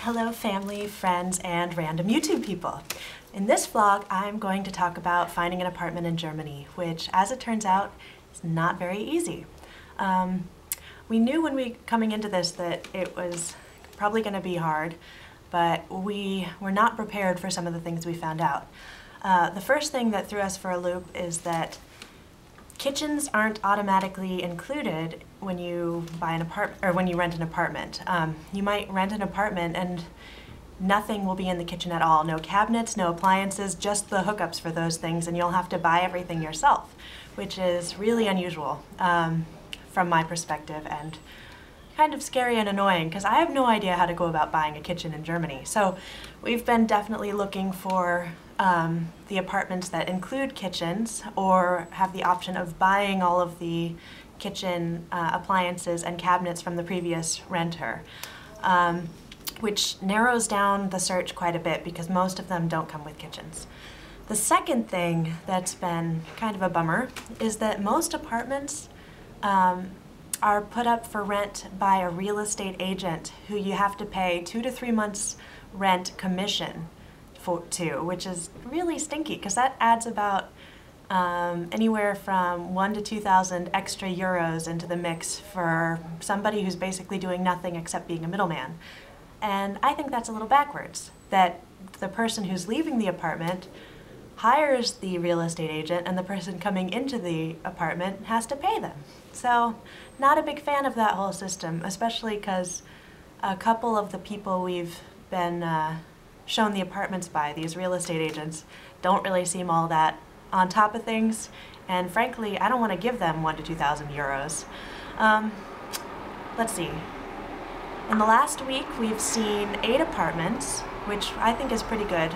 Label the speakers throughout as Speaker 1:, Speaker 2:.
Speaker 1: Hello family, friends, and random YouTube people. In this vlog, I'm going to talk about finding an apartment in Germany, which, as it turns out, is not very easy. We knew when we coming into this that it was probably going to be hard, but we were not prepared for some of the things we found out. The first thing that threw us for a loop is that kitchens aren't automatically included when you buy an apartment or when you rent an apartment. You might rent an apartment and nothing will be in the kitchen at all. No cabinets, no appliances, just the hookups for those things, and you'll have to buy everything yourself, which is really unusual from my perspective and kind of scary and annoying because I have no idea how to go about buying a kitchen in Germany. So we've been definitely looking for the apartments that include kitchens or have the option of buying all of the kitchen appliances and cabinets from the previous renter, which narrows down the search quite a bit because most of them don't come with kitchens. The second thing that's been kind of a bummer is that most apartments are put up for rent by a real estate agent who you have to pay 2 to 3 months rent commission to, which is really stinky because that adds about anywhere from 1,000 to 2,000 extra euros into the mix for somebody who's basically doing nothing except being a middleman. And I think that's a little backwards, that the person who's leaving the apartment hires the real estate agent and the person coming into the apartment has to pay them. So not a big fan of that whole system, especially because a couple of the people we've been shown the apartments by, these real estate agents, don't really seem all that on top of things, and frankly I don't want to give them 1,000 to 2,000 euros. Let's see. In the last week we've seen 8 apartments, which I think is pretty good.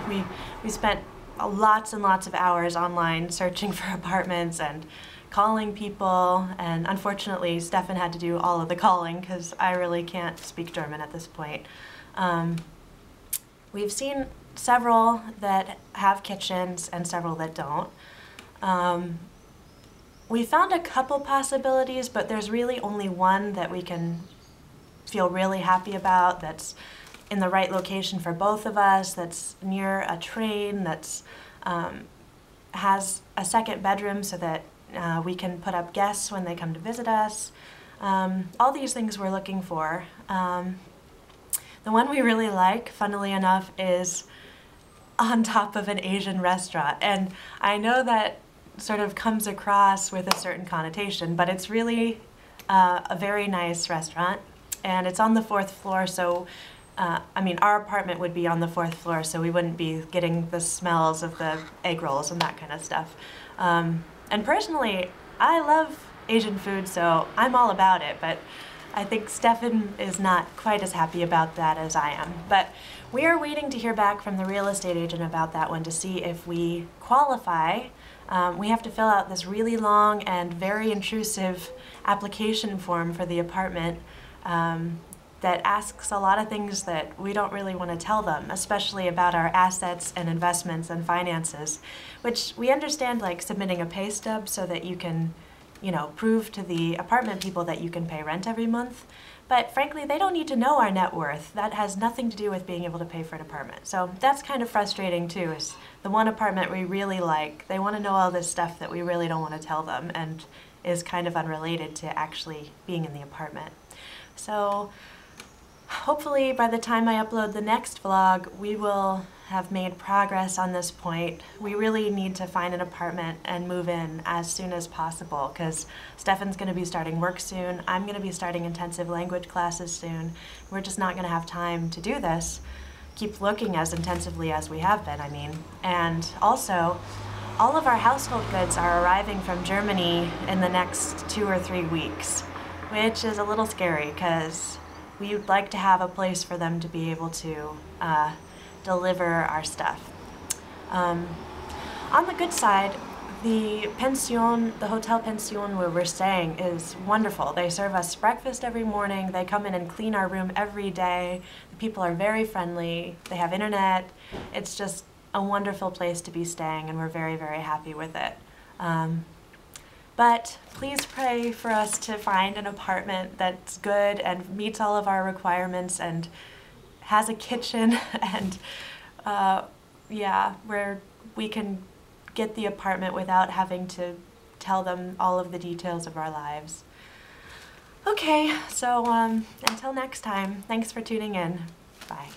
Speaker 1: We spent lots and lots of hours online searching for apartments and calling people, and unfortunately Stefan had to do all of the calling because I really can't speak German at this point. We've seen several that have kitchens and several that don't. We found a couple possibilities, but there's really only one that we can feel really happy about, that's in the right location for both of us, that's near a train, that's has a second bedroom so that we can put up guests when they come to visit us. All these things we're looking for. The one we really like, funnily enough, is on top of an Asian restaurant. And I know that sort of comes across with a certain connotation, but it's really a very nice restaurant. And it's on the 4th floor, so I mean, our apartment would be on the 4th floor, so we wouldn't be getting the smells of the egg rolls and that kind of stuff. And personally, I love Asian food, so I'm all about it, but I think Stefan is not quite as happy about that as I am. But we are waiting to hear back from the real estate agent about that one to see if we qualify. We have to fill out this really long and very intrusive application form for the apartment that asks a lot of things that we don't really want to tell them, especially about our assets and investments and finances, which we understand, like submitting a pay stub so that you can, you know, prove to the apartment people that you can pay rent every month. But frankly, they don't need to know our net worth. That has nothing to do with being able to pay for an apartment. So that's kind of frustrating too, is the one apartment we really like, they want to know all this stuff that we really don't want to tell them and is kind of unrelated to actually being in the apartment. So hopefully by the time I upload the next vlog, we will have made progress on this point. We really need to find an apartment and move in as soon as possible because Stefan's going to be starting work soon. I'm going to be starting intensive language classes soon. We're just not going to have time to do this, keep looking as intensively as we have been, I mean. And also, all of our household goods are arriving from Germany in the next 2 or 3 weeks, which is a little scary because we would like to have a place for them to be able to deliver our stuff. On the good side, the pension, the hotel pension where we're staying is wonderful. They serve us breakfast every morning. They come in and clean our room every day. The people are very friendly. They have internet. It's just a wonderful place to be staying, and we're very, very happy with it. But please pray for us to find an apartment that's good and meets all of our requirements and has a kitchen and yeah, where we can get the apartment without having to tell them all of the details of our lives. Okay, so until next time, thanks for tuning in. Bye.